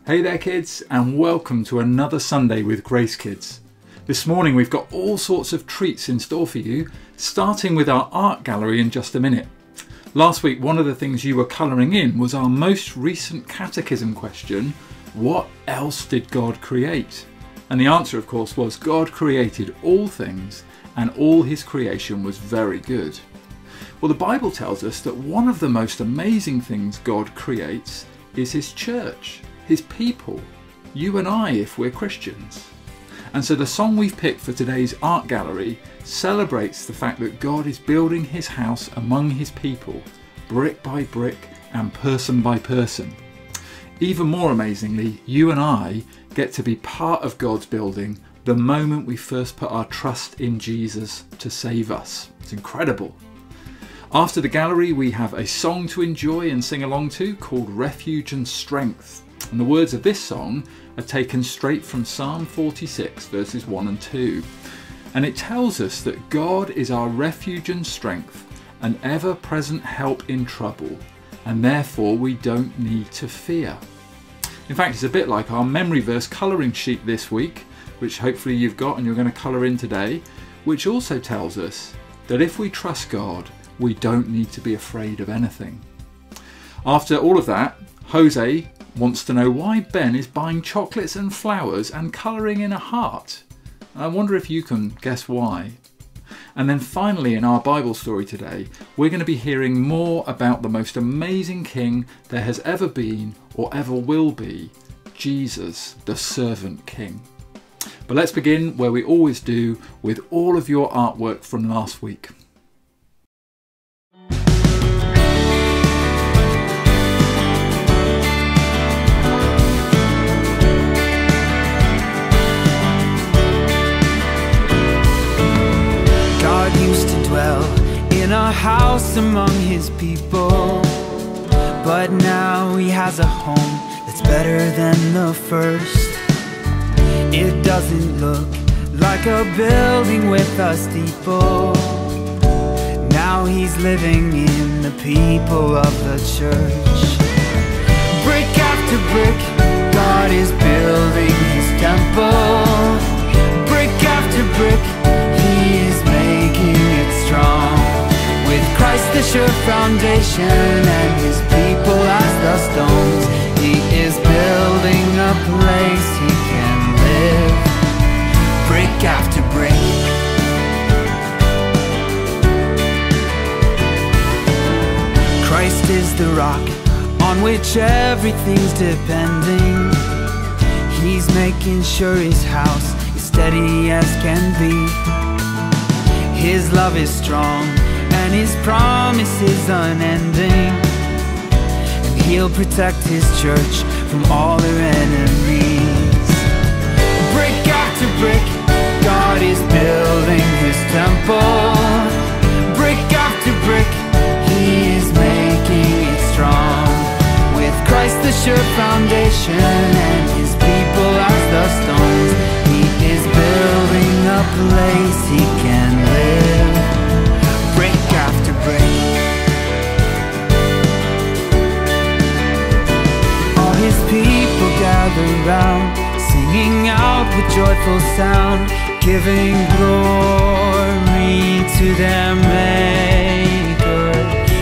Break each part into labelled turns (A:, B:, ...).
A: Hey there kids, and welcome to another Sunday with Grace Kids. This morning we've got all sorts of treats in store for you, starting with our art gallery in just a minute. Last week one of the things you were colouring in was our most recent catechism question, what else did God create? And the answer of course was God created all things and all his creation was very good. Well, the Bible tells us that one of the most amazing things God creates is his church. His people, you and I if we're Christians. And so the song we've picked for today's art gallery celebrates the fact that God is building his house among his people, brick by brick and person by person. Even more amazingly, you and I get to be part of God's building the moment we first put our trust in Jesus to save us. It's incredible. After the gallery we have a song to enjoy and sing along to called Refuge and Strength. And the words of this song are taken straight from Psalm 46 verses 1 and 2. And it tells us that God is our refuge and strength, an ever-present help in trouble, and therefore we don't need to fear. In fact, it's a bit like our memory verse colouring sheet this week, which hopefully you've got and you're going to colour in today, which also tells us that if we trust God, we don't need to be afraid of anything. After all of that, Jose wants to know why Ben is buying chocolates and flowers and colouring in a heart. I wonder if you can guess why. And then finally in our Bible story today, we're going to be hearing more about the most amazing king there has ever been or ever will be, Jesus, the servant king. But let's begin where we always do, with all of your artwork from last week.
B: In a house among his people, but now he has a home that's better than the first. It doesn't look like a building with a steeple. Now he's living in the people of the church. Brick after brick, God is building his temple. Brick after brick, he is making it strong. With Christ the sure foundation and his people as the stones, he is building a place he can live, brick after brick. Christ is the rock on which everything's depending. He's making sure his house is steady as can be. His love is strong and his promise is unending, and he'll protect his church from all their enemies. Brick after brick, God is building his temple. Brick after brick, he is making it strong. With Christ the sure foundation and his people as the stones, he is building a place he can live, brick after brick. All his people gather round, singing out with joyful sound, giving glory to their Maker.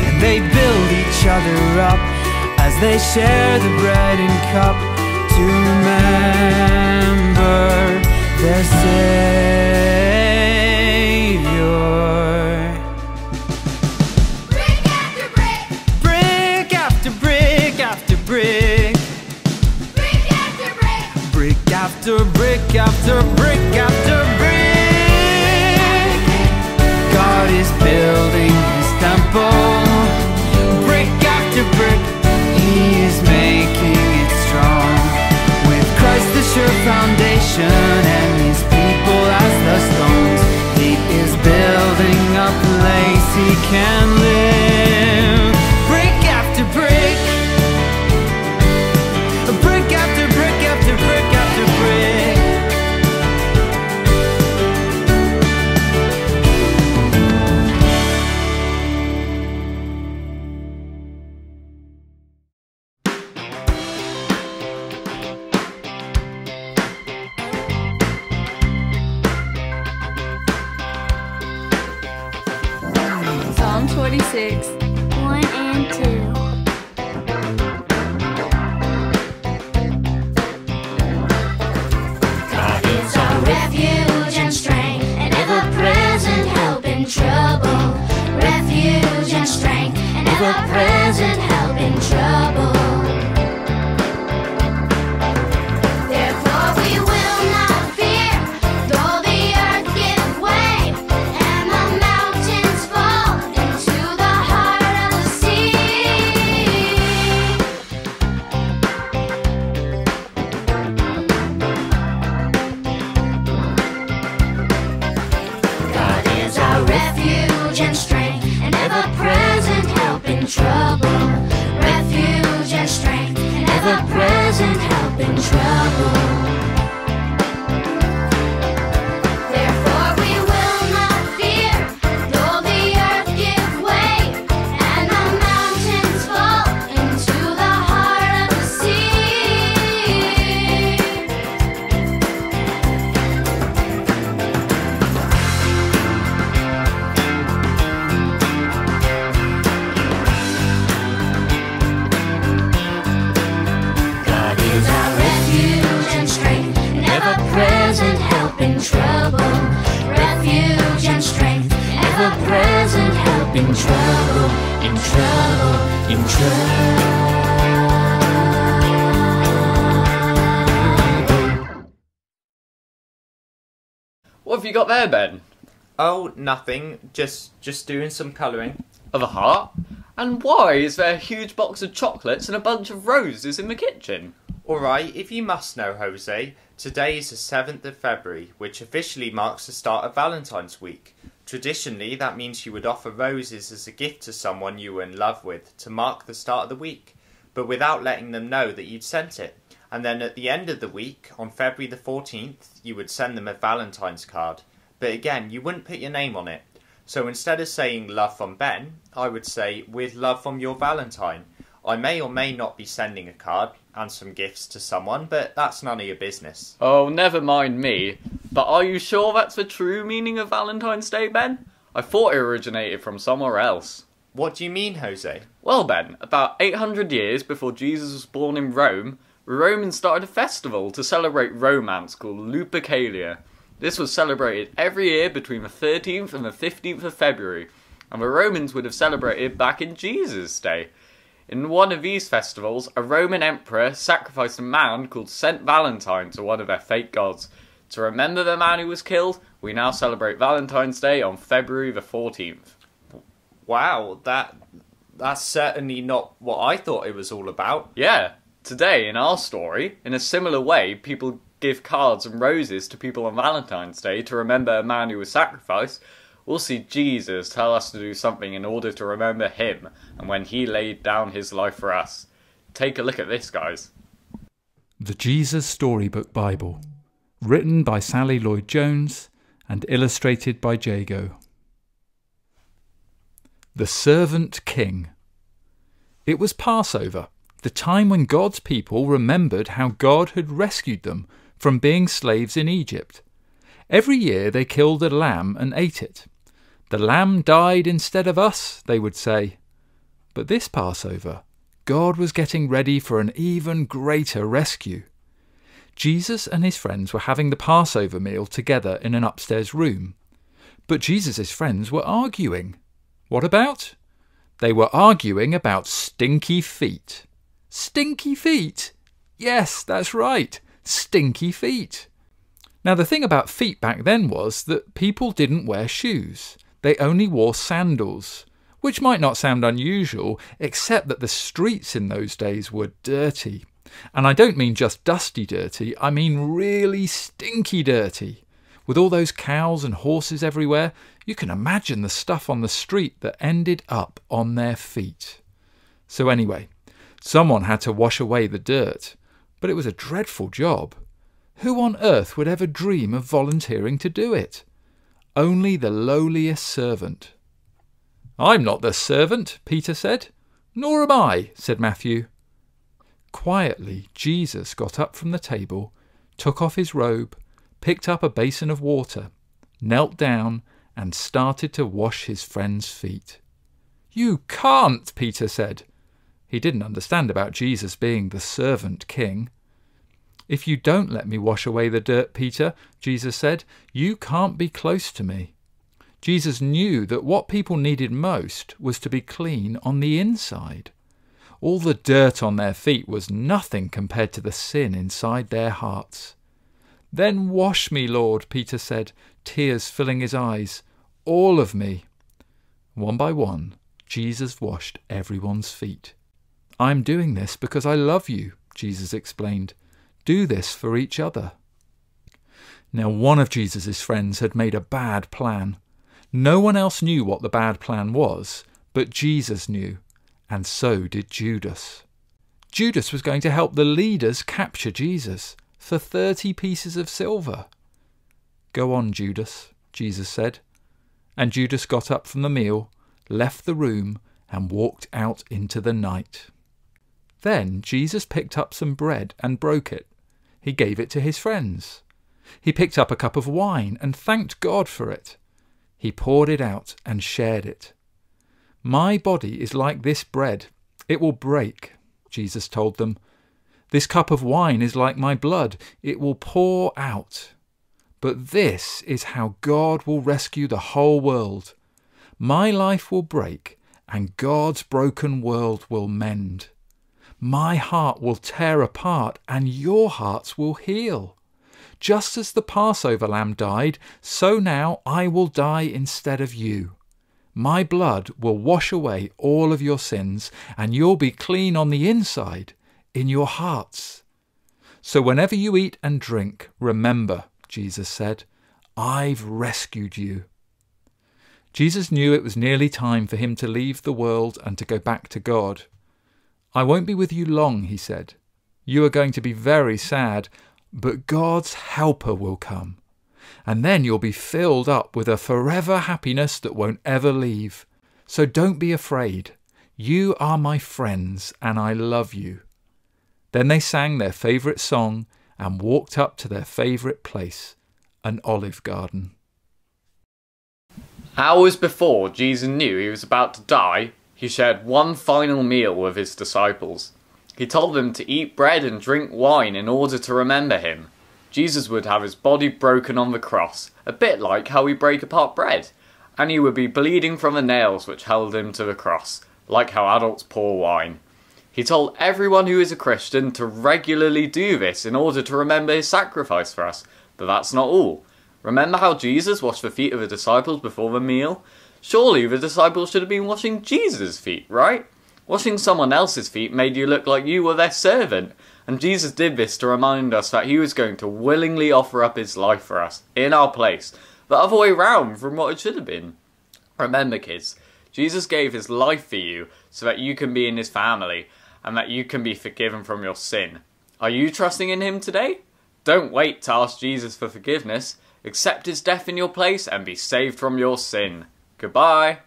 B: And they build each other up as they share the bread and cup to remember their Savior. Brick after brick after brick, brick after brick, brick after brick after brick after brick. God is building his temple. Brick after brick, he is making it strong. With Christ the sure foundation and his people as the stones, he is building a place he can live, brick after brick, brick after brick after brick after brick.
C: 6, 1 and 2.
D: God is our refuge and strength, an ever-present help in trouble. Refuge and strength, an ever-present help in trouble. Therefore we will not fear, though the earth give way and the mountains fall into the heart of the sea. God is our refuge and strength, an ever-present help in trouble. Refuge and strength, an ever-present help in trouble. Therefore we will not fear, though the earth give way and the mountains fall into the heart of the sea. God is our refuge and strength, an ever-present help in trouble. Refuge and strength, ever-present help in trouble, in trouble, in trouble.
E: What have you got there, Ben?
F: Oh, nothing. Just doing some colouring.
E: Of a heart? And why is there a huge box of chocolates and a bunch of roses in the kitchen?
F: Alright, if you must know, Jose, today is the 7th of February, which officially marks the start of Valentine's Week. Traditionally, that means you would offer roses as a gift to someone you were in love with to mark the start of the week, but without letting them know that you'd sent it. And then at the end of the week, on February the 14th, you would send them a Valentine's card. But again, you wouldn't put your name on it. So instead of saying love from Ben, I would say with love from your Valentine. I may or may not be sending a card and some gifts to someone, but that's none of your business.
E: Oh, never mind me. But are you sure that's the true meaning of Valentine's Day, Ben? I thought it originated from somewhere else.
F: What do you mean, Jose?
E: Well, Ben, about 800 years before Jesus was born in Rome, the Romans started a festival to celebrate romance called Lupercalia. This was celebrated every year between the 13th and the 15th of February, and the Romans would have celebrated back in Jesus' day. In one of these festivals, a Roman emperor sacrificed a man called Saint Valentine to one of their fake gods. To remember the man who was killed, we now celebrate Valentine's Day on February the 14th.
F: Wow, that's certainly not what I thought it was all about.
E: Yeah, today in our story, in a similar way, people give cards and roses to people on Valentine's Day to remember a man who was sacrificed. We'll see Jesus tell us to do something in order to remember him and when he laid down his life for us. Take a look at this, guys.
A: The Jesus Storybook Bible, written by Sally Lloyd Jones and illustrated by Jago. The Servant King. It was Passover, the time when God's people remembered how God had rescued them from being slaves in Egypt. Every year they killed a lamb and ate it. The lamb died instead of us, they would say. But this Passover, God was getting ready for an even greater rescue. Jesus and his friends were having the Passover meal together in an upstairs room. But Jesus' friends were arguing. What about? They were arguing about stinky feet. Stinky feet? Yes, that's right. Stinky feet. Now the thing about feet back then was that people didn't wear shoes. They only wore sandals, which might not sound unusual, except that the streets in those days were dirty. And I don't mean just dusty dirty, I mean really stinky dirty. With all those cows and horses everywhere, you can imagine the stuff on the street that ended up on their feet. So anyway, someone had to wash away the dirt, but it was a dreadful job. Who on earth would ever dream of volunteering to do it? Only the lowliest servant. I'm not the servant, Peter said. Nor am I, said Matthew. Quietly, Jesus got up from the table, took off his robe, picked up a basin of water, knelt down and started to wash his friend's feet. "You can't," Peter said. He didn't understand about Jesus being the servant king. "If you don't let me wash away the dirt, Peter," Jesus said, "you can't be close to me." Jesus knew that what people needed most was to be clean on the inside. All the dirt on their feet was nothing compared to the sin inside their hearts. "Then wash me, Lord," Peter said, tears filling his eyes. "All of me." One by one, Jesus washed everyone's feet. "I'm doing this because I love you," Jesus explained. "Do this for each other." Now, one of Jesus' friends had made a bad plan. No one else knew what the bad plan was, but Jesus knew, and so did Judas. Judas was going to help the leaders capture Jesus for 30 pieces of silver. "Go on, Judas," Jesus said. And Judas got up from the meal, left the room, and walked out into the night. Then Jesus picked up some bread and broke it. He gave it to his friends. He picked up a cup of wine and thanked God for it. He poured it out and shared it. "My body is like this bread. It will break," Jesus told them. "This cup of wine is like my blood. It will pour out. But this is how God will rescue the whole world. My life will break, and God's broken world will mend. My heart will tear apart, and your hearts will heal. Just as the Passover lamb died, so now I will die instead of you. My blood will wash away all of your sins, and you'll be clean on the inside, in your hearts. So whenever you eat and drink, remember," Jesus said, "I've rescued you." Jesus knew it was nearly time for him to leave the world and to go back to God. "I won't be with you long," he said. "You are going to be very sad, but God's helper will come. And then you'll be filled up with a forever happiness that won't ever leave. So don't be afraid. You are my friends, and I love you." Then they sang their favourite song and walked up to their favourite place, an olive garden.
E: Hours before Jesus knew he was about to die, he shared one final meal with his disciples. He told them to eat bread and drink wine in order to remember him. Jesus would have his body broken on the cross, a bit like how we break apart bread, and he would be bleeding from the nails which held him to the cross, like how adults pour wine. He told everyone who is a Christian to regularly do this in order to remember his sacrifice for us, but that's not all. Remember how Jesus washed the feet of the disciples before the meal? Surely the disciples should have been washing Jesus' feet, right? Washing someone else's feet made you look like you were their servant, and Jesus did this to remind us that he was going to willingly offer up his life for us, in our place, the other way round from what it should have been. Remember, kids, Jesus gave his life for you so that you can be in his family, and that you can be forgiven from your sin. Are you trusting in him today? Don't wait to ask Jesus for forgiveness. Accept his death in your place and be saved from your sin. Goodbye.